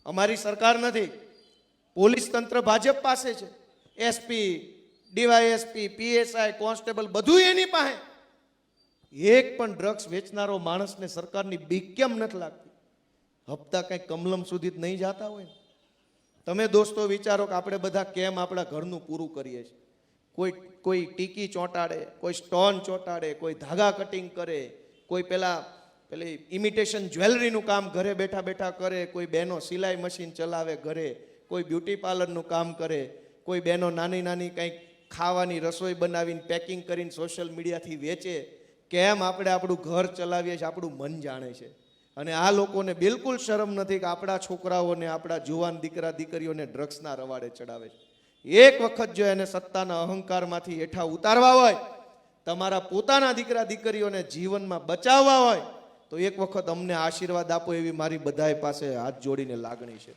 અમારી સરકાર નથી, પોલીસ તંત્ર ભાજપ પાસે છે, એસપી, ડીવાયએસપી, પીએસઆઈ, કોન્સ્ટેબલ બધું એની પાસે. એક પણ ડ્રગ્સ વેચનારો માણસને સરકારની બીક કેમ નથી લાગતી? હપ્તા કંઈ કમલમ સુધી જ નહીં જતા હોય ને? તમે દોસ્તો વિચારો કે આપણે બધા કેમ આપણા ઘરનું પૂરું કરીએ છીએ. કોઈ ટીકી ચોંટાડે, કોઈ સ્ટોન ચોંટાડે, કોઈ ધાગા કટિંગ કરે, કોઈ પેલી ઇમિટેશન જ્વેલરીનું કામ ઘરે બેઠા બેઠા કરે, કોઈ બહેનો સિલાઈ મશીન ચલાવે ઘરે, કોઈ બ્યુટી પાર્લરનું કામ કરે, કોઈ બહેનો નાની નાની કંઈક ખાવાની રસોઈ બનાવીને પેકિંગ કરીને સોશિયલ મીડિયાથી વેચે. કેમ આપણે આપણું ઘર ચલાવીએ છીએ આપણું મન જાણે છે. અને આ લોકોને બિલકુલ શરમ નથી કે આપણા છોકરાઓને, આપણા જુવાન દીકરા દીકરીઓને ડ્રગ્સના રવાડે ચડાવે છે. એક વખત જો એને સત્તાના અહંકારમાંથી હેઠા ઉતારવા હોય, તમારા પોતાના દીકરા દીકરીઓને જીવનમાં બચાવવા હોય, તો એક વખત અમને આશીર્વાદ આપો એવી મારી બધાય પાસે હાથ જોડીને લાગણી છે.